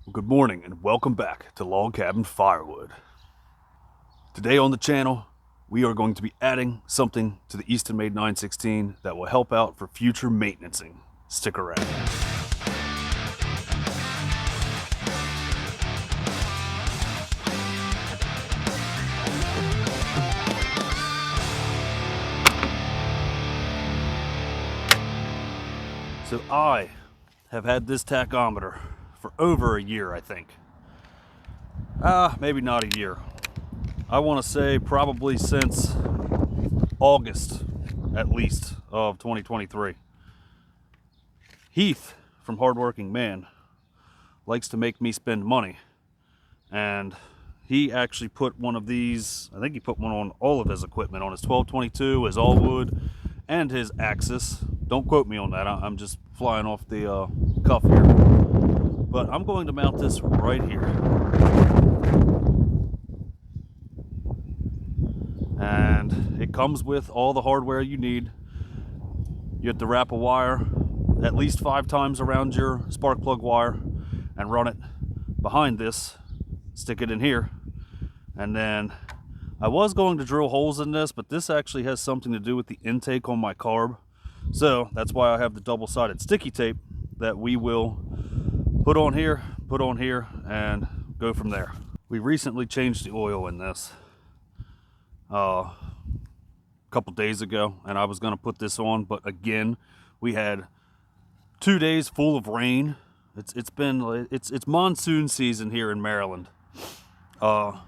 Good morning and welcome back to Log Cabin Firewood. Today on the channel, we are going to be adding something to the Eastonmade 916 that will help out for future maintenancing. Stick around. So I have had this tachometer for over a year, I think. Maybe not a year. I want to say probably since August, at least, of 2023. Heath, from Hardworking Man, likes to make me spend money. And he actually put one of these, I think he put one on all of his equipment, on his 1222, his all-wood, and his Axis. Don't quote me on that, I'm just flying off the cuff here. But I'm going to mount this right here. And it comes with all the hardware you need. You have to wrap a wire at least 5 times around your spark plug wire and run it behind this, stick it in here, and then I was going to drill holes in this, but this actually has something to do with the intake on my carb. So that's why I have the double-sided sticky tape that we will put on here, and go from there. We recently changed the oil in this a couple days ago, and I was going to put this on, but again, we had 2 days full of rain. It's monsoon season here in Maryland. So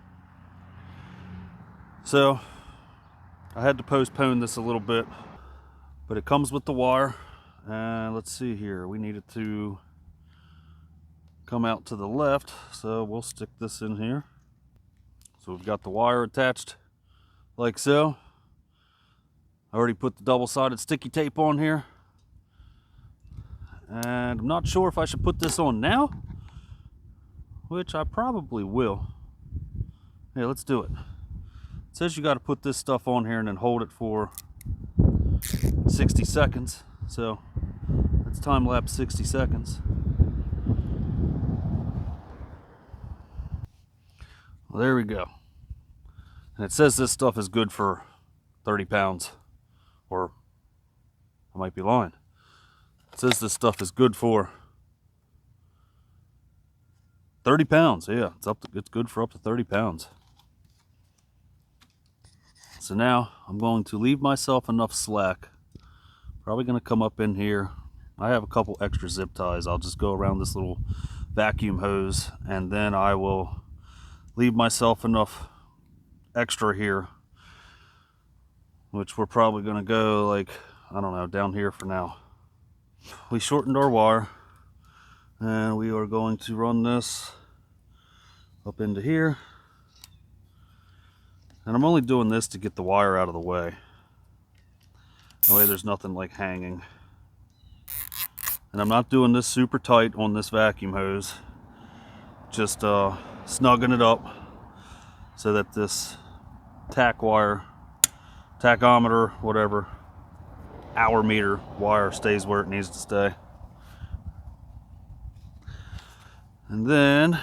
I had to postpone this a little bit, but it comes with the wire. And let's see here, we need it to come out to the left, so we'll stick this in here. So we've got the wire attached like so. I already put the double-sided sticky tape on here, and I'm not sure if I should put this on now, which I probably will. Yeah, let's do it. It says you got to put this stuff on here and then hold it for 60 seconds. So let's time lapse 60 seconds. Well, there we go. And it says this stuff is good for 30 pounds. Or I might be lying. It says this stuff is good for 30 pounds. Yeah, it's good for up to 30 pounds. So now I'm going to leave myself enough slack. Probably going to come up in here. I have a couple extra zip ties. I'll just go around this little vacuum hose, and then I will leave myself enough extra here, which we're probably going to go like, I don't know, down here for now. We shortened our wire, and we are going to run this up into here. And I'm only doing this to get the wire out of the way. That way there's nothing like hanging. And I'm not doing this super tight on this vacuum hose. Just snugging it up so that this tachometer, whatever, hour meter wire stays where it needs to stay. And then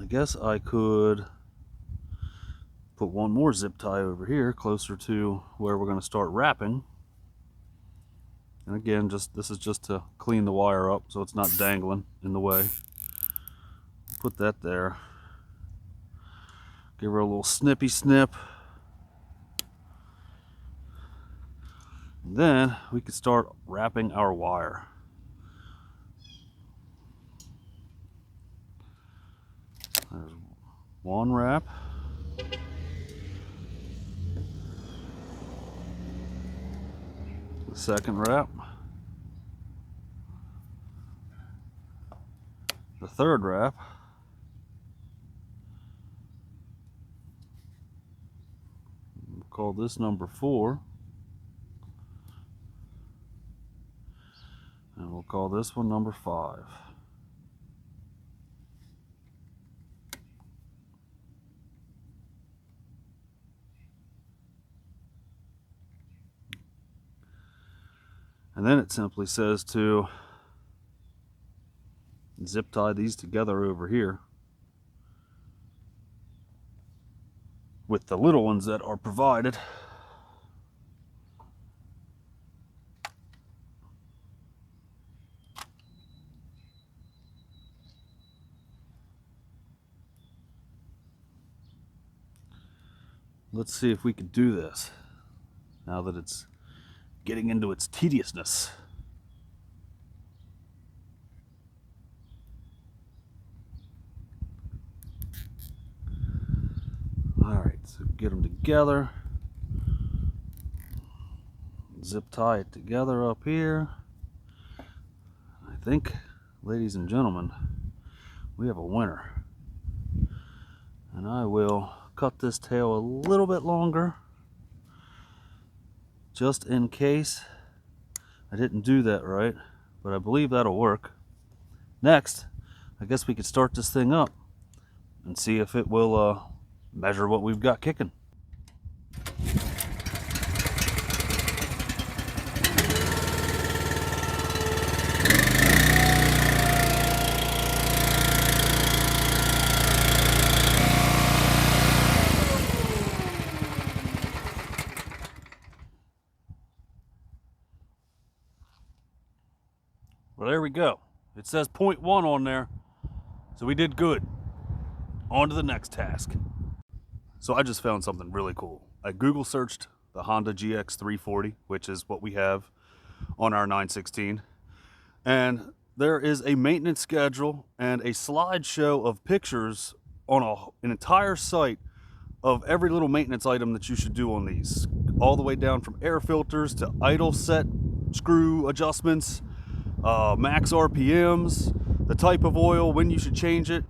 I guess I could put one more zip tie over here closer to where we're going to start wrapping. And again, this is just to clean the wire up so it's not dangling in the way. Put that there. Give her a little snippy snip. And then we can start wrapping our wire. There's one wrap. The second wrap. The third wrap. We'll call this number 4. And we'll call this one number 5. And then it simply says to zip tie these together over here with the little ones that are provided. Let's see if we can do this now that it's getting into its tediousness. Alright, so get them together. Zip tie it together up here. I think, ladies and gentlemen, we have a winner. And I will cut this tail a little bit longer, just in case I didn't do that right, but I believe that'll work. Next, I guess we could start this thing up and see if it will measure what we've got kicking. Well, there we go. It says 0.1 on there, so we did good. On to the next task. So I just found something really cool. I Google searched the Honda GX340, which is what we have on our 916. And there is a maintenance schedule and a slideshow of pictures on an entire site of every little maintenance item that you should do on these. All the way down from air filters to idle set screw adjustments, max RPMs, the type of oil, when you should change it.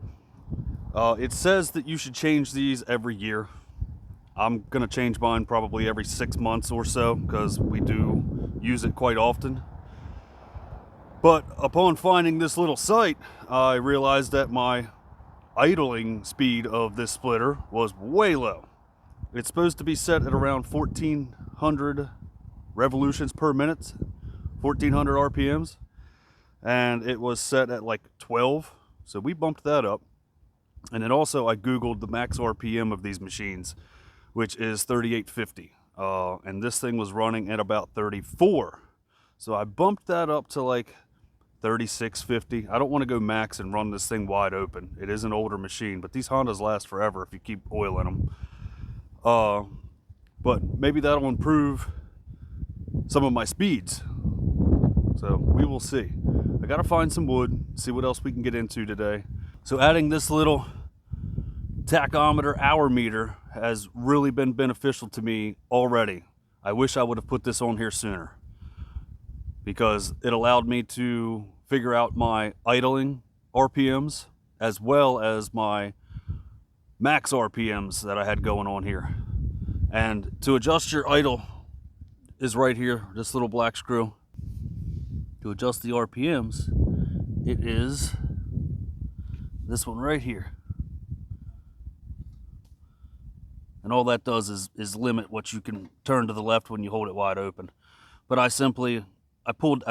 It says that you should change these every year. I'm gonna change mine probably every 6 months or so because we do use it quite often. But upon finding this little site, I realized that my idling speed of this splitter was way low. It's supposed to be set at around 1400 revolutions per minute, 1400 RPMs. And it was set at like 12, so we bumped that up. And then also I Googled the max RPM of these machines, which is 3850, and this thing was running at about 34, so I bumped that up to like 3650. I don't want to go max and run this thing wide open. It is an older machine, but these Hondas last forever if you keep oil in them. But maybe that'll improve some of my speeds, so we will see. I gotta find some wood, see what else we can get into today. So adding this little tachometer hour meter has really been beneficial to me already. I wish I would have put this on here sooner because it allowed me to figure out my idling RPMs as well as my max RPMs that I had going on here. And to adjust your idle is right here, this little black screw. To adjust the RPMs, it is this one right here. And all that does is limit what you can turn to the left when you hold it wide open. But I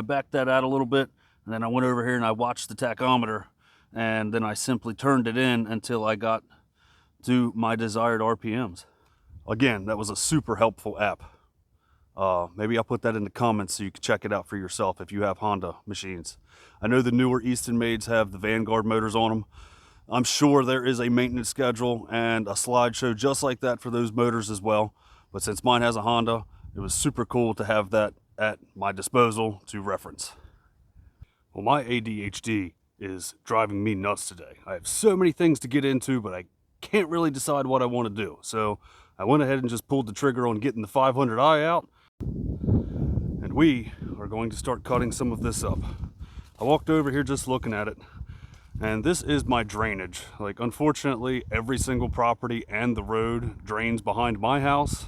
backed that out a little bit, and then I went over here and I watched the tachometer, and then I simply turned it in until I got to my desired RPMs. Again, that was a super helpful app. Maybe I'll put that in the comments so you can check it out for yourself if you have Honda machines. I know the newer Eastonmades have the Vanguard motors on them. I'm sure there is a maintenance schedule and a slideshow just like that for those motors as well. But since mine has a Honda, it was super cool to have that at my disposal to reference. Well, my ADHD is driving me nuts today. I have so many things to get into, but I can't really decide what I want to do. So I went ahead and just pulled the trigger on getting the 500i out. And we are going to start cutting some of this up. I walked over here just looking at it, and this is my drainage. Like, unfortunately, every single property and the road drains behind my house,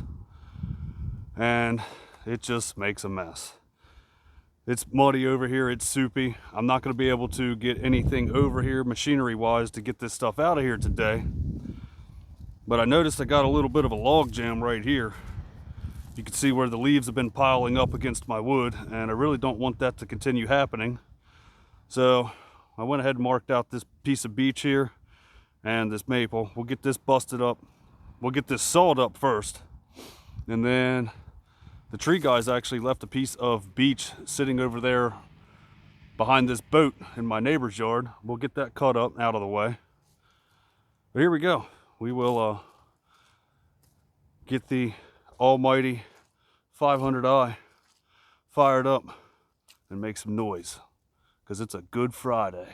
and it just makes a mess. It's muddy over here, it's soupy. I'm not gonna be able to get anything over here machinery-wise to get this stuff out of here today. But I noticed I got a little bit of a log jam right here. You can see where the leaves have been piling up against my wood, and I really don't want that to continue happening. So I went ahead and marked out this piece of beech here and this maple. We'll get this busted up. We'll get this sawed up first. And then the tree guys actually left a piece of beech sitting over there behind this boat in my neighbor's yard. We'll get that cut up out of the way. But here we go. We will get the almighty 500i fired up and make some noise, because it's a good Friday.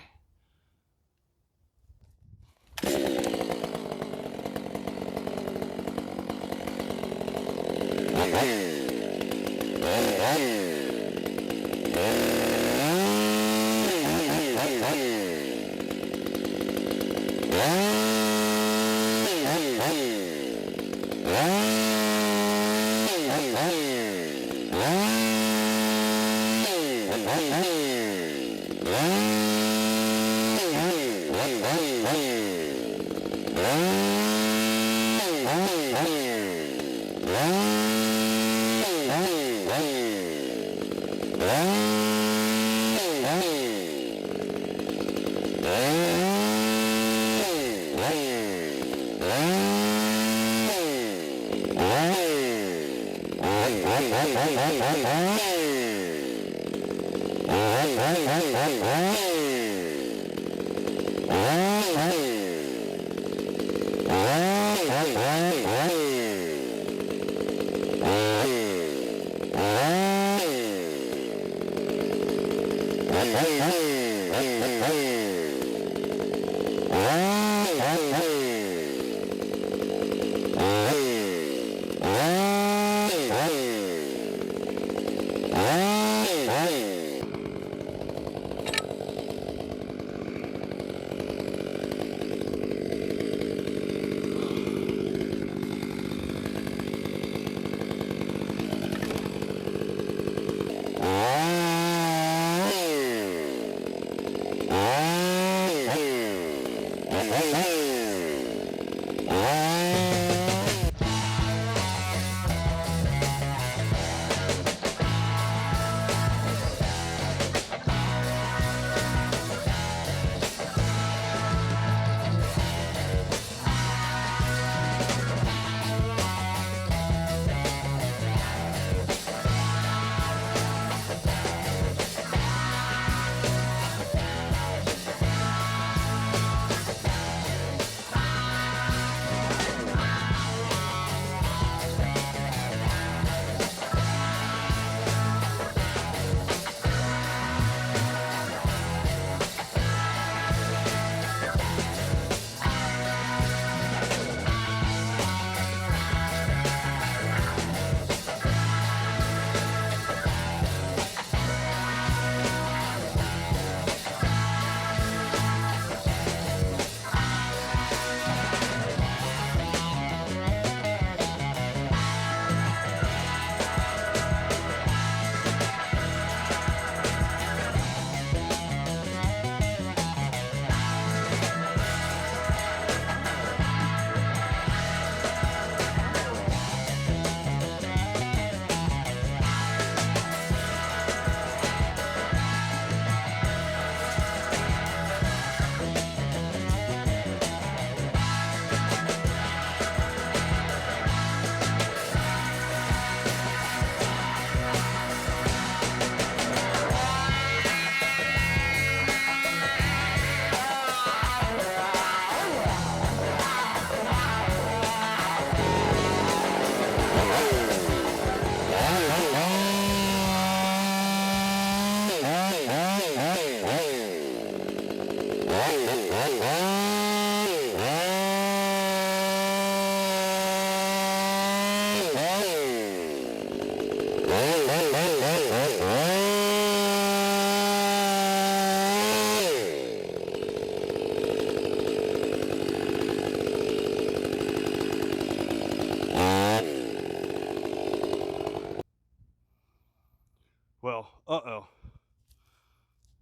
Well,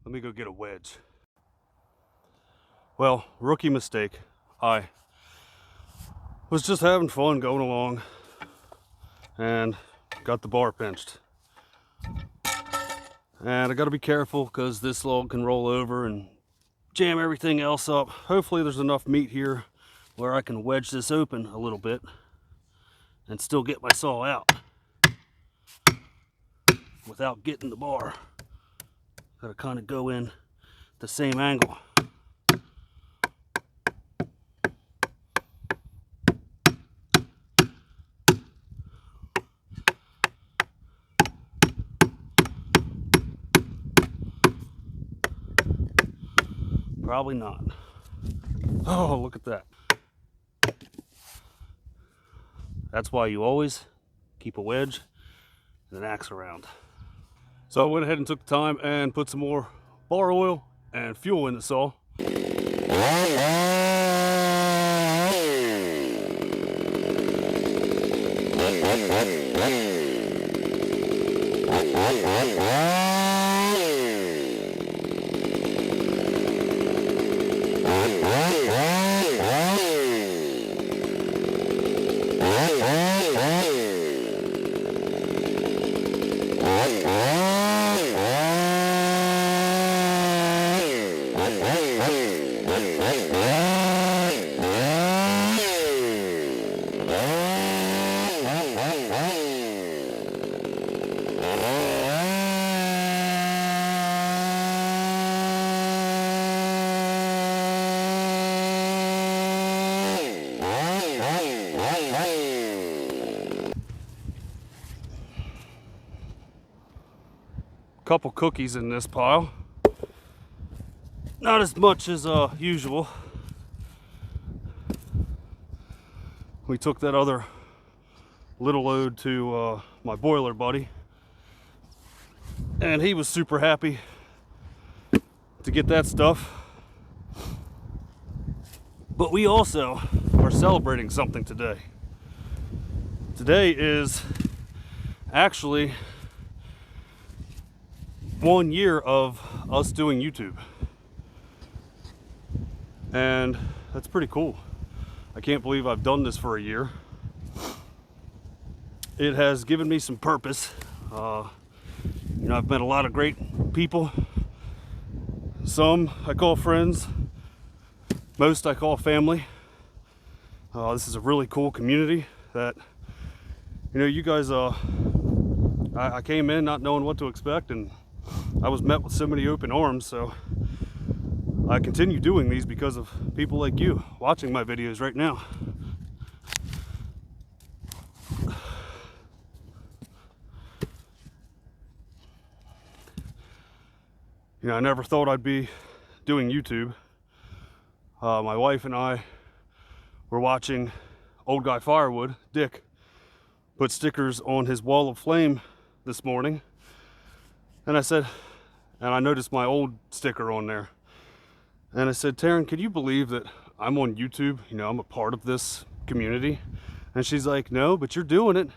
let me go get a wedge. Well, rookie mistake. I was just having fun going along and got the bar pinched. And I gotta be careful because this log can roll over and jam everything else up. Hopefully there's enough meat here where I can wedge this open a little bit and still get my saw out without getting the bar. Gotta kind of go in the same angle. Probably not. Oh, look at that. That's why you always keep a wedge and an axe around. So I went ahead and took the time and put some more bar oil and fuel in the saw. Couple cookies in this pile. Not as much as usual. We took that other little load to my boiler buddy, and he was super happy to get that stuff. But we also are celebrating something today. Today is actually 1 year of us doing YouTube, and that's pretty cool. I can't believe I've done this for a year. It has given me some purpose. You know, I've met a lot of great people. Some I call friends, most I call family. This is a really cool community that, you know, you guys, I came in not knowing what to expect, and I was met with so many open arms, so I continue doing these because of people like you watching my videos right now. You know, I never thought I'd be doing YouTube. My wife and I were watching old guy Firewood, Dick, put stickers on his wall of flame this morning. And I said, and I noticed my old sticker on there. And I said, Taryn, can you believe that I'm on YouTube? You know, I'm a part of this community. And she's like, no, but you're doing it.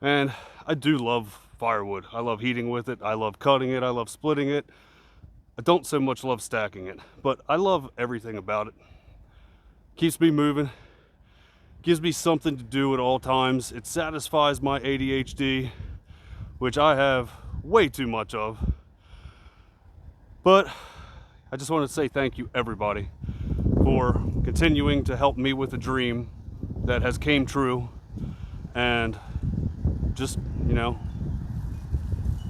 And I do love firewood. I love heating with it. I love cutting it. I love splitting it. I don't so much love stacking it, but I love everything about it. Keeps me moving. Gives me something to do at all times. It satisfies my ADHD, which I have way too much of. But I just want to say thank you, everybody, for continuing to help me with a dream that has came true, and just, you know,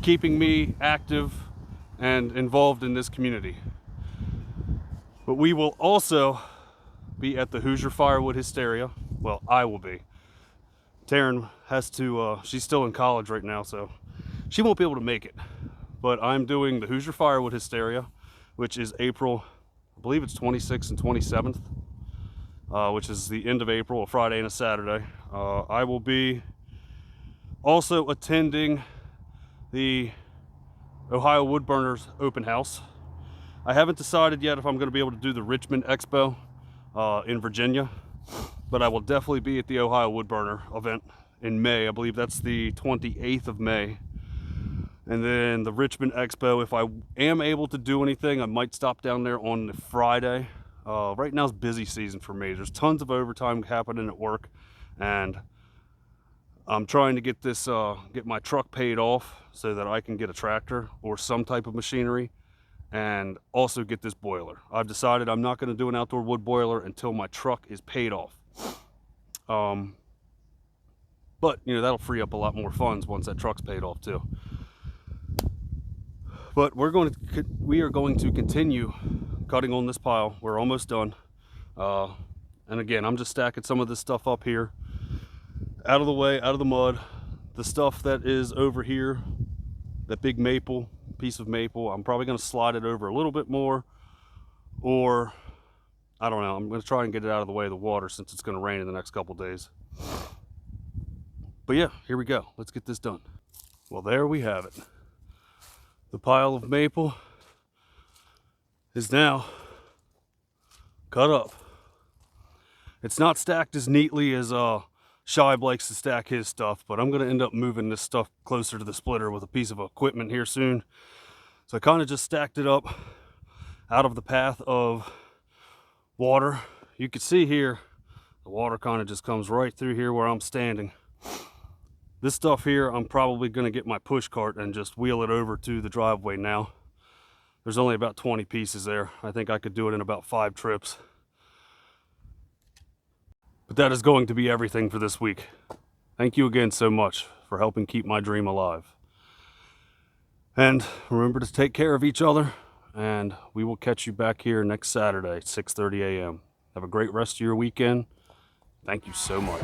keeping me active and involved in this community. But we will also be at the Hoosier Firewood Hysteria. Well, I will be. Taryn has to, she's still in college right now, so she won't be able to make it. But I'm doing the Hoosier Firewood Hysteria, which is April, I believe it's 26th and 27th, which is the end of April, a Friday and a Saturday. I will be also attending the Ohio Woodburners open house. I haven't decided yet if I'm going to be able to do the Richmond Expo in Virginia, but I will definitely be at the Ohio Woodburner event in May. I believe that's the 28th of May. And then the Richmond Expo, if I am able to do anything, I might stop down there on the Friday. Right now is busy season for me. There's tons of overtime happening at work, and I'm trying to get this, get my truck paid off so that I can get a tractor or some type of machinery and also get this boiler. I've decided I'm not going to do an outdoor wood boiler until my truck is paid off. But, you know, that'll free up a lot more funds once that truck's paid off too. But we are going to continue cutting on this pile. We're almost done. And again, I'm just stacking some of this stuff up here, out of the way, out of the mud. The stuff that is over here, that big maple, piece of maple, I'm probably going to slide it over a little bit more, or I don't know, I'm going to try and get it out of the way of the water since it's going to rain in the next couple days. But yeah, here we go. Let's get this done. Well, there we have it. The pile of maple is now cut up. It's not stacked as neatly as Shibe likes to stack his stuff, but I'm going to end up moving this stuff closer to the splitter with a piece of equipment here soon. So I kind of just stacked it up out of the path of water. You can see here, the water kind of just comes right through here where I'm standing. This stuff here, I'm probably going to get my push cart and just wheel it over to the driveway now. There's only about 20 pieces there. I think I could do it in about 5 trips. But that is going to be everything for this week. Thank you again so much for helping keep my dream alive. And remember to take care of each other, and we will catch you back here next Saturday, 6:30 a.m. Have a great rest of your weekend. Thank you so much.